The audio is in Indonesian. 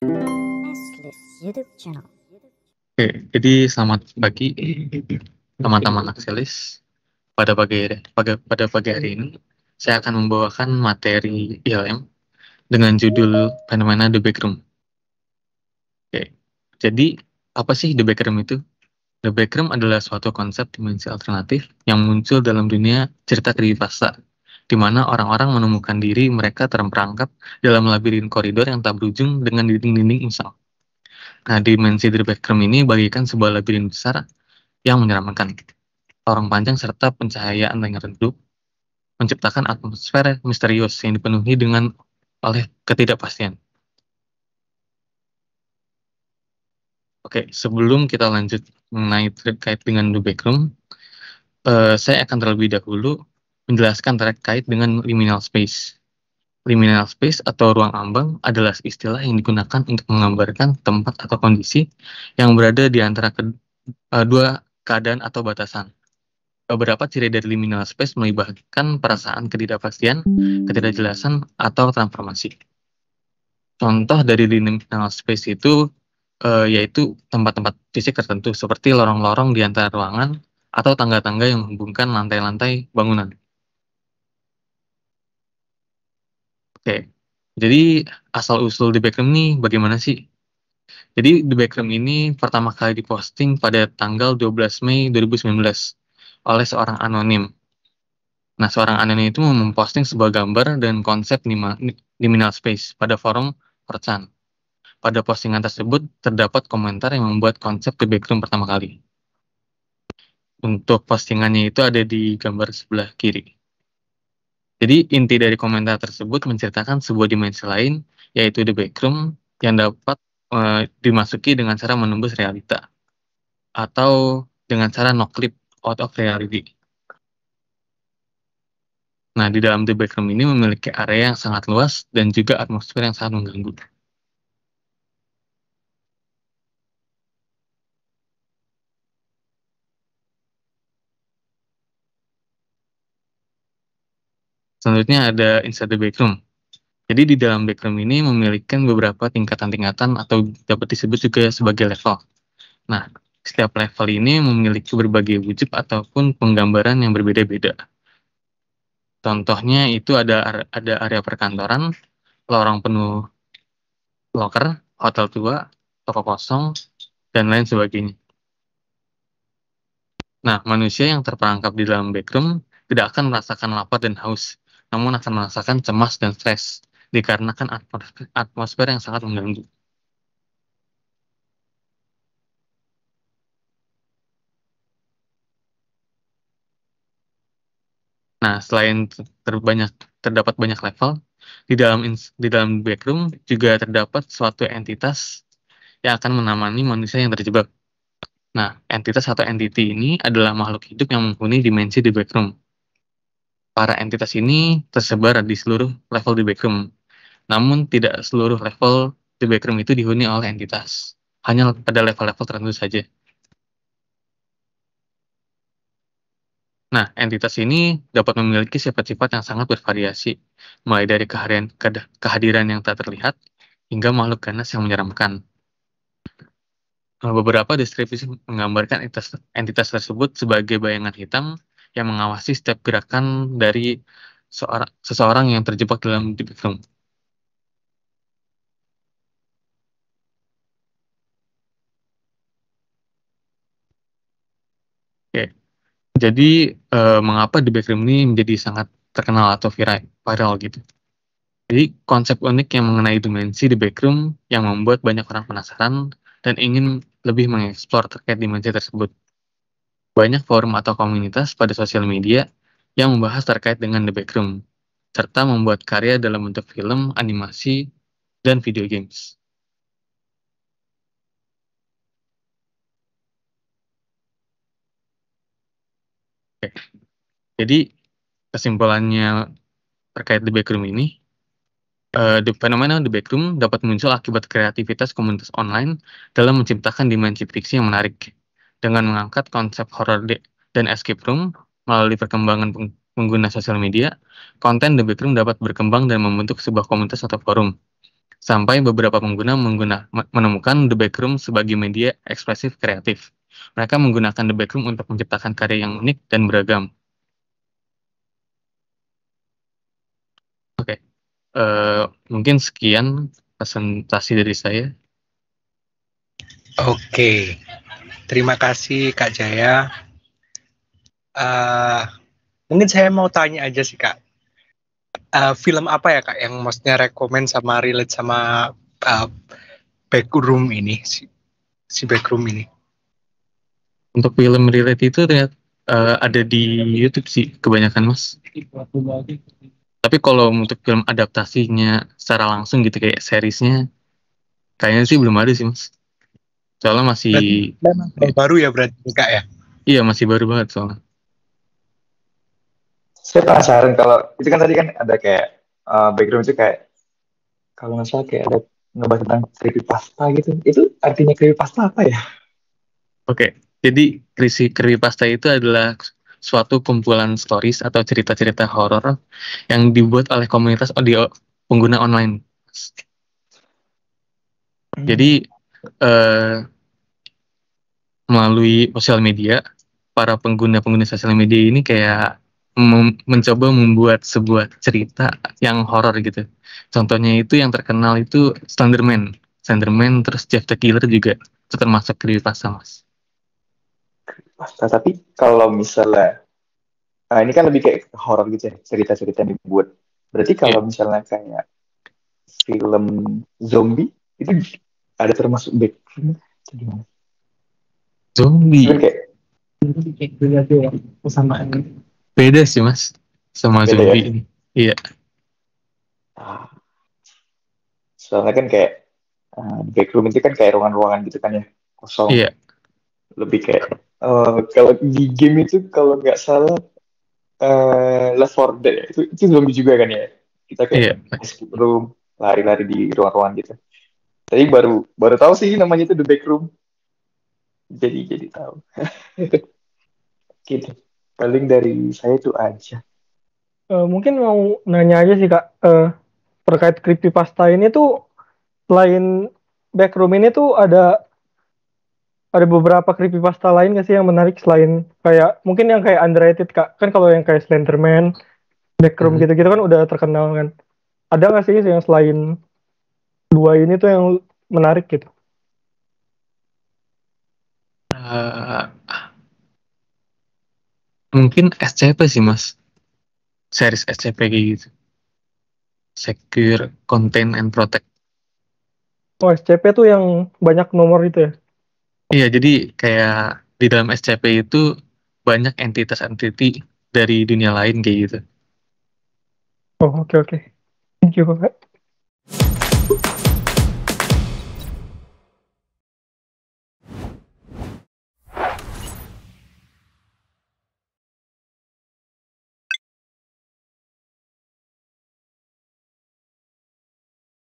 Nestlist YouTube channel. Oke, jadi selamat pagi teman-teman Axelis. Pada pagi hari ini, saya akan membawakan materi ILM dengan judul fenomena The Backroom. Oke, jadi apa sih The Backroom itu? The Backroom adalah suatu konsep dimensi alternatif yang muncul dalam dunia cerita creepypasta, di mana orang-orang menemukan diri mereka terperangkap dalam labirin koridor yang tak berujung dengan dinding-dinding usang. Nah, dimensi The Backroom ini bagikan sebuah labirin besar yang menyeramkan. Lorong panjang serta pencahayaan yang redup menciptakan atmosfer misterius yang dipenuhi dengan oleh ketidakpastian. Oke, sebelum kita lanjut mengenai terkait dengan The Backroom, saya akan terlebih dahulu menjelaskan terkait dengan liminal space. Liminal space atau ruang ambang adalah istilah yang digunakan untuk menggambarkan tempat atau kondisi yang berada di antara dua keadaan atau batasan. Beberapa ciri dari liminal space melibatkan perasaan ketidakpastian, ketidakjelasan, atau transformasi. Contoh dari liminal space itu yaitu tempat-tempat fisik tertentu seperti lorong-lorong di antara ruangan atau tangga-tangga yang menghubungkan lantai-lantai bangunan. Oke, jadi asal-usul The Backroom ini bagaimana sih? Jadi The Backroom ini pertama kali diposting pada tanggal 12 Mei 2019 oleh seorang anonim. Nah, seorang anonim itu memposting sebuah gambar dan konsep liminal space pada forum 4chan. Pada postingan tersebut terdapat komentar yang membuat konsep The Backroom pertama kali. Untuk postingannya itu ada di gambar sebelah kiri. Jadi inti dari komentar tersebut menceritakan sebuah dimensi lain, yaitu The Backroom yang dapat dimasuki dengan cara menembus realita atau dengan cara no clip out of reality. Nah, di dalam The Backroom ini memiliki area yang sangat luas dan juga atmosfer yang sangat mengganggu. Selanjutnya ada Inside the Backroom. Jadi di dalam backroom ini memiliki beberapa tingkatan-tingkatan atau dapat disebut juga sebagai level. Nah, setiap level ini memiliki berbagai wujud ataupun penggambaran yang berbeda-beda. Contohnya itu ada area perkantoran, lorong penuh loker, hotel tua, toko kosong, dan lain sebagainya. Nah, manusia yang terperangkap di dalam backroom tidak akan merasakan lapar dan haus, namun akan merasakan cemas dan stres, dikarenakan atmosfer yang sangat mengganggu. Nah, selain terdapat banyak level, di dalam backroom juga terdapat suatu entitas yang akan menemani manusia yang terjebak. Nah, entitas atau entity ini adalah makhluk hidup yang menghuni dimensi di backroom. Para entitas ini tersebar di seluruh level di backroom. Namun, tidak seluruh level di backroom itu dihuni oleh entitas. Hanya pada level-level tertentu saja. Nah, entitas ini dapat memiliki sifat-sifat yang sangat bervariasi, mulai dari kehadiran yang tak terlihat, hingga makhluk ganas yang menyeramkan. Beberapa deskripsi menggambarkan entitas tersebut sebagai bayangan hitam yang mengawasi setiap gerakan dari seseorang yang terjebak dalam deep room. Oke, jadi mengapa The Backroom ini menjadi sangat terkenal atau viral gitu? Jadi konsep unik yang mengenai dimensi The Backroom yang membuat banyak orang penasaran dan ingin lebih mengeksplor terkait dimensi tersebut. Banyak forum atau komunitas pada sosial media yang membahas terkait dengan The Backroom, serta membuat karya dalam bentuk film, animasi, dan video games. Oke, jadi kesimpulannya terkait The Backroom ini, fenomena The Backroom dapat muncul akibat kreativitas komunitas online dalam menciptakan dimensi fiksi yang menarik. Dengan mengangkat konsep horror dan escape room melalui perkembangan pengguna sosial media, konten The Backroom dapat berkembang dan membentuk sebuah komunitas atau forum. sampai beberapa pengguna menemukan The Backroom sebagai media ekspresif kreatif. Mereka menggunakan The Backroom untuk menciptakan karya yang unik dan beragam. Oke, mungkin sekian presentasi dari saya. Oke, terima kasih Kak Jaya. Mungkin saya mau tanya aja sih Kak, film apa ya Kak yang maksudnya rekomend sama relate sama Backroom ini, si Backroom ini? Untuk film relate itu ternyata ada di YouTube sih kebanyakan Mas. Tapi kalau untuk film adaptasinya secara langsung gitu kayak seriesnya, kayaknya sih belum ada sih Mas. Soalnya masih, Berarti memang baru ya berarti Kak ya? iya masih baru banget soalnya. Saya penasaran kalau itu kan tadi kan ada kayak background itu kayak kalau nggak salah kayak ada ngebahas tentang creepypasta gitu. Itu artinya creepypasta apa ya? Oke, jadi creepypasta itu adalah suatu kumpulan stories atau cerita-cerita horor yang dibuat oleh komunitas audio pengguna online. Jadi eh, melalui sosial media, para pengguna-pengguna sosial media ini kayak mencoba membuat sebuah cerita yang horor gitu. Contohnya itu yang terkenal itu Slenderman. Slenderman terus Jeff the Killer juga itu termasuk creepypasta Mas. Pasta. Tapi kalau misalnya, nah ini kan lebih kayak horor gitu ya, cerita-cerita yang dibuat. Berarti Iya. kalau misalnya kayak film zombie itu ada termasuk background atau gimana? Zombie. Kan kayak Beda sih Mas sama beda ya. zombie ini. Iya. Ah, soalnya kan kayak backroom itu kan kayak ruangan-ruangan gitu kan ya, kosong. Iya. Lebih kayak kalau di game itu kalau nggak salah Left 4 Dead ya. Itu zombie juga kan ya. Kita kayak Iya. escape room, lari-lari di ruang-ruangan gitu. Tapi baru baru tahu sih namanya itu The Backroom. Jadi tahu. Gitu. Paling dari saya itu aja. Mungkin mau nanya aja sih Kak, terkait creepypasta ini tuh selain Backroom ini tuh ada beberapa creepypasta lain nggak sih yang menarik selain kayak mungkin yang kayak underrated Kak? Kan kalau yang kayak Slenderman, Backroom Mhm. gitu-gitu kan udah terkenal kan. Ada nggak sih yang selain dua ini tuh yang menarik gitu? Eh, mungkin SCP sih Mas. Series SCP kayak gitu. Secure, Contain, and Protect. Oh, SCP tuh yang banyak nomor itu ya? Iya, jadi kayak di dalam SCP itu banyak entitas-entiti dari dunia lain kayak gitu. Oh, oke oke. Thank you Kak.